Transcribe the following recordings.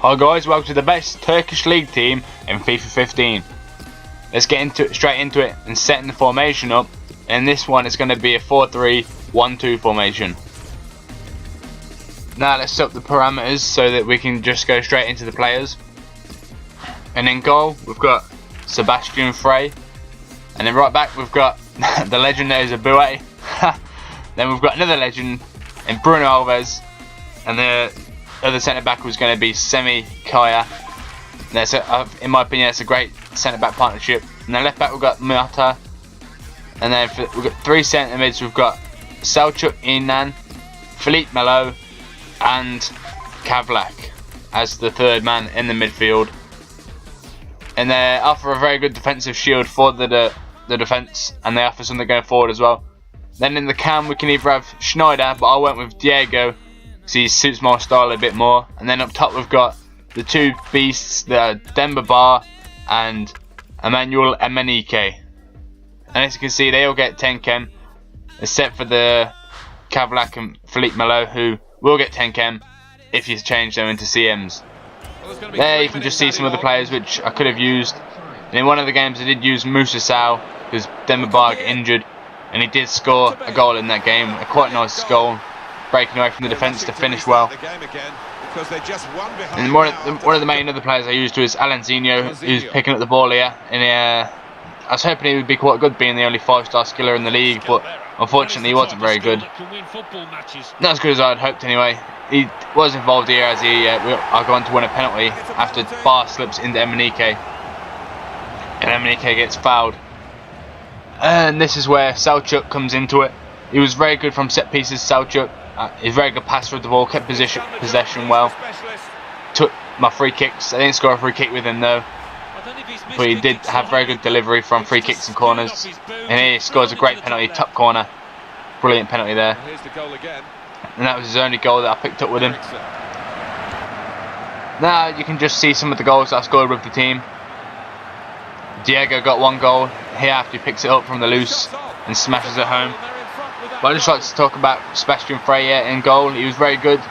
Hi guys, welcome to the best Turkish league team in FIFA 15. Let's get straight into it and setting the formation up. And this one is going to be a 4-3-1-2 formation. Now let's set up the parameters so that we can just go straight into the players. And in goal we've got Sebastian Frey. And then right back we've got the legend that is Emenike. Then we've got another legend in Bruno Alves. And the other centre back was going to be Emenike. In my opinion, that's a great centre back partnership. And then left back we've got Mata. And then we've got three centre mids. We've got Selçuk Inan, Philippe Melo, and Kavlak as the third man in the midfield. And they offer a very good defensive shield for the defence, and they offer something going forward as well. Then in the cam we can either have Schneider, but I went with Diego because he suits my style a bit more. And then up top we've got the two beasts, the Demba Ba and Emmanuel Emenike. And as you can see, they all get 10 chem, except for the Kavlak and Philippe Melo, who will get 10 chem if you change them into CMs. There you can just see some of the players which I could have used. And in one of the games I did use Musa Sow because Demba Ba got injured, and he did score a goal in that game, a quite nice goal, breaking away from the defence to finish well. And one of the main other players I used was Alanzinho, who's picking up the ball here. And I was hoping he would be quite good, being the only 5-star skiller in the league, but unfortunately he wasn't very good. Not as good as I had hoped anyway. He was involved here as I go on to win a penalty after Ba slips into Emenike, and Emenike gets fouled. And this is where Selçuk comes into it. He was very good from set pieces, Selçuk. He's a very good passer of the ball, kept possession well. Took my free kicks. I didn't score a free kick with him though, but he did have very good delivery from free kicks and corners. And he scores a great penalty, top corner. Brilliant penalty there. And that was his only goal that I picked up with him. Now you can just see some of the goals that I scored with the team. Diego got one goal here after he picks it up from the loose and smashes it home. But I'd just like to talk about Sebastian Frey in goal. He was very good.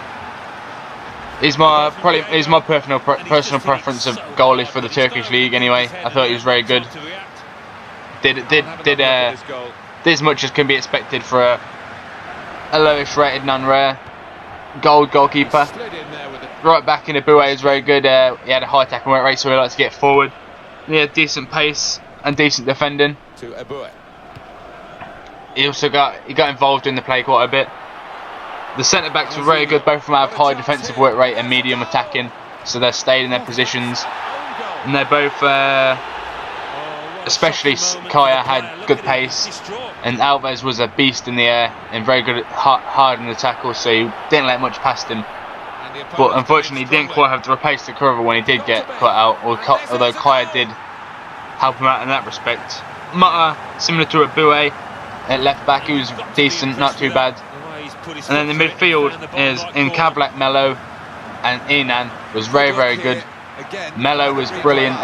He's my personal preference of goalies for the Turkish league anyway. I thought he was very good. Did as much as can be expected for a lowest rated non-rare goalkeeper. Right back in Emenike is very good. He had a high tackle work rate, so he likes to get forward. He had decent pace and decent defending. He also got involved in the play quite a bit. The centre backs were very good. Both of them have high defensive work rate and medium attacking, so they stayed in their positions. And they're both, especially Kaya, had good pace, and Alves was a beast in the air and very good hard in the tackle, so he didn't let much past him. But unfortunately, he didn't quite have the pace to cover when he did get cut out. Although Kaya did help him out in that respect. Mata, similar to Emenike, at left back, he was decent, not too bad. And then the midfield is in Kavlak, Melo, and Inan was very, very good. Melo was brilliant,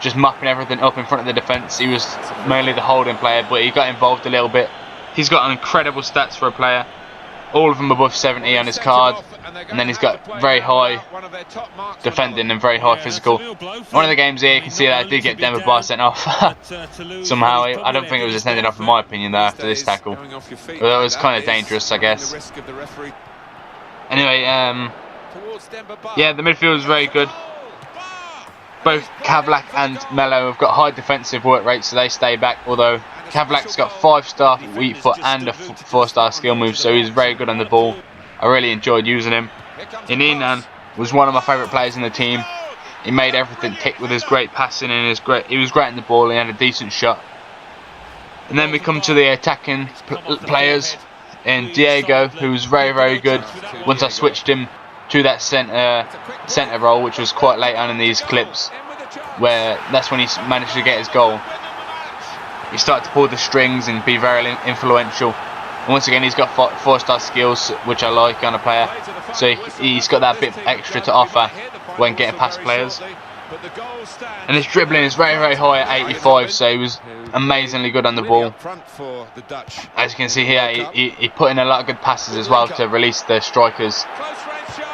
just mopping everything up in front of the defence. He was mainly the holding player, but he got involved a little bit. He's got incredible stats for a player. All of them above 70 on his card, and then he's got very high defending and very high physical. One of the games here you can see that I did get Demba Ba sent off somehow. I don't think it was extended off in my opinion though after this tackle. But that was kind of dangerous, I guess. Anyway, yeah, the midfield is very good. Both Kavlak and Melo have got high defensive work rates, so they stay back, although Kavlak's got 5-star weak foot and a 4-star skill move, so he's very good on the ball. I really enjoyed using him. Inan was one of my favourite players in the team. He made everything tick with his great passing and he was great in the ball. He had a decent shot. And then we come to the attacking players in Diego, who was very, very good. Once I switched him to that centre role, which was quite late on in these clips, where that's when he managed to get his goal. He started to pull the strings and be very influential. And once again, he's got 4-star skills, which I like on a player. So he's got that bit extra to offer when getting past players. And his dribbling is very, very high at 85, so he was amazingly good on the ball. As you can see here, he put in a lot of good passes as well to release the strikers.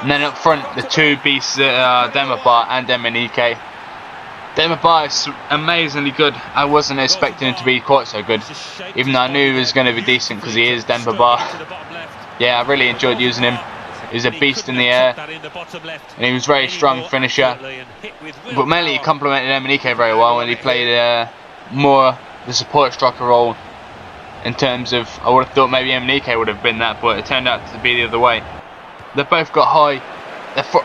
And then up front, the two beasts, Demirbay and Emenike. Demirbay is amazingly good. I wasn't expecting him to be quite so good, even though I knew he was going to be decent because he is Demirbay. Yeah, I really enjoyed using him. He was a beast in the air, and he was a very strong finisher. But mainly he complemented Emenike very well, and he played more the support striker role. In terms of, I would have thought maybe Emenike would have been that, but it turned out to be the other way. They've both got high.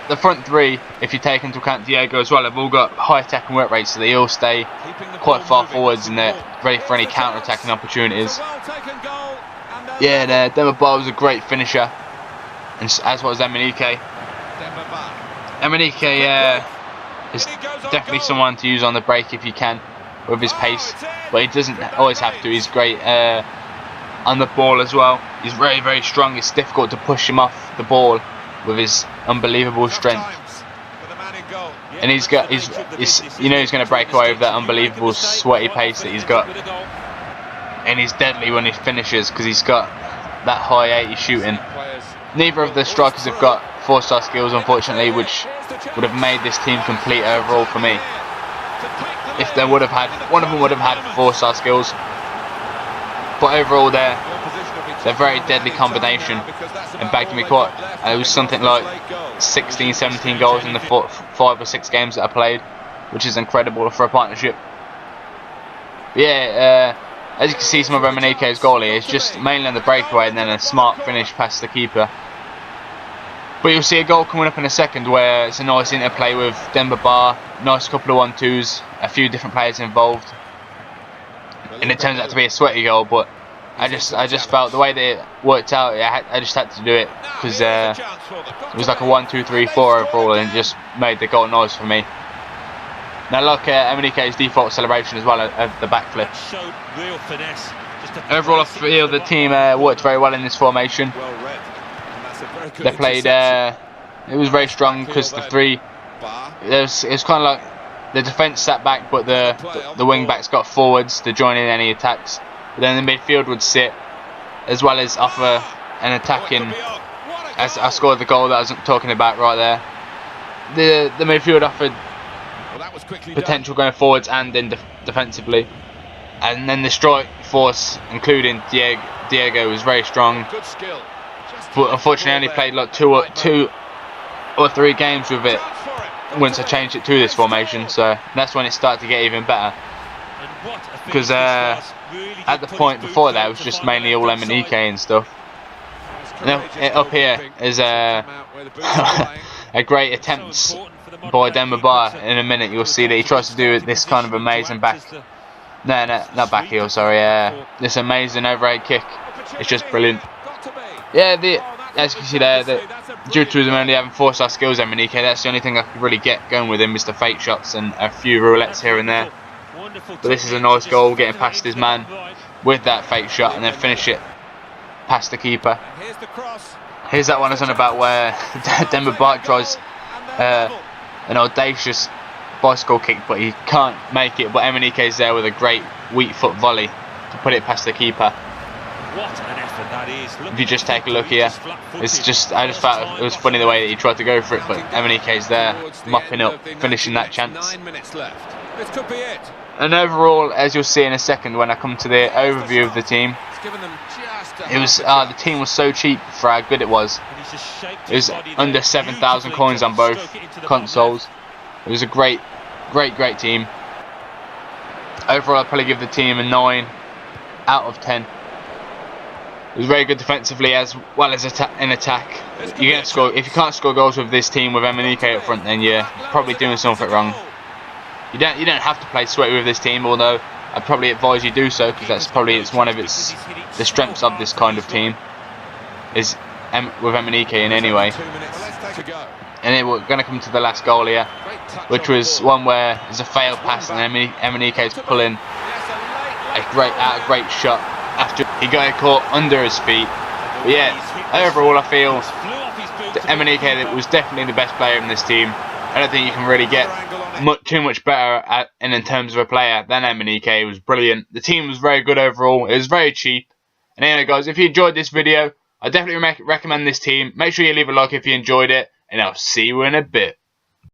The front three, if you take into account Diego as well, have all got high attack and work rates, so they all stay quite far forwards and they're ready for any counter-attacking opportunities. Yeah, Demirbay was a great finisher, and as was Emenike. Emenike is definitely someone to use on the break if you can, with his pace, but he doesn't always have to. He's great on the ball as well. He's very, very strong. It's difficult to push him off the ball with his unbelievable strength, and he's got you know he's going to break away with that unbelievable sweaty pace that he's got, and he's deadly when he finishes because he's got that high 80 shooting. Neither of the strikers have got 4-star skills, unfortunately, which would have made this team complete overall for me. If they would have had, one of them would have had 4-star skills, but overall they're a very deadly combination and bagged me quite. It was something like 16, 17 goals in the 5 or 6 games that I played, which is incredible for a partnership. But yeah, as you can see, some of Emenike's goalie is just mainly on the breakaway and then a smart finish past the keeper. But you'll see a goal coming up in a second where it's a nice interplay with Demirbay, nice couple of 1-2s, a few different players involved, and it turns out to be a sweaty goal. But I just felt the way that it worked out, I just had to do it because it was like a 1-2-3-4 overall, and it just made the goal nice for me. Now look at Emenike's default celebration as well of the backflip. Overall, I feel the team worked very well in this formation. They played, it was very strong because the three, it was kind of like the defence sat back, but the wing backs got forwards to join in any attacks. But then the midfield would sit, as well as offer an attacking. As I scored the goal that I was talking about right there. The midfield offered potential going forwards and in defensively, and then the strike force, including Diego, was very strong. But unfortunately, I only played like two or three games with it once I changed it to this formation. So that's when it started to get even better. Because at the point before that, it was just mainly all Emenike and stuff. And up here is a great attempt by Demirbay. In a minute, you'll see that he tries to do this kind of amazing back. No, not back heel. Sorry. This amazing overhead kick. It's just brilliant. Yeah, as you can see there, due to him only having 4-star skills, Emenike, that's the only thing I could really get going with him is the fake shots and a few roulettes here and there. But this is a nice goal, getting past his man with that fake shot and then finish it past the keeper. Here's that one I was on about where Demirbay tries an audacious bicycle kick, but he can't make it. But Emenike's there with a great weak foot volley to put it past the keeper. What an effort that is. If you just take a look here, it's just, I just felt it was funny the way that he tried to go for it, but Emenike's there, mopping up, finishing that chance. This could be it. And overall, as you'll see in a second when I come to the overview of the team, it was the team was so cheap for how good it was. It was under 7,000 coins on both consoles. It was a great team. Overall, I'd probably give the team a 9 out of 10. It was very good defensively as well as in attack. You can't score if you can't score goals with this team with Emenike up front, then you're probably doing something wrong. You don't have to play sweaty with this team, although I'd probably advise you do so because that's probably one of the strengths of this kind of team is with Emenike in any way. And then we're going to come to the last goal here, which was one where there's a failed pass and Emenike's pulling a great shot after he got caught under his feet. But yeah, overall I feel that Emenike was definitely the best player in this team. I don't think you can really get too much better in terms of a player than Emenike. It was brilliant. The team was very good overall. It was very cheap. And anyway guys, if you enjoyed this video, I definitely recommend this team. Make sure you leave a like if you enjoyed it, and I'll see you in a bit.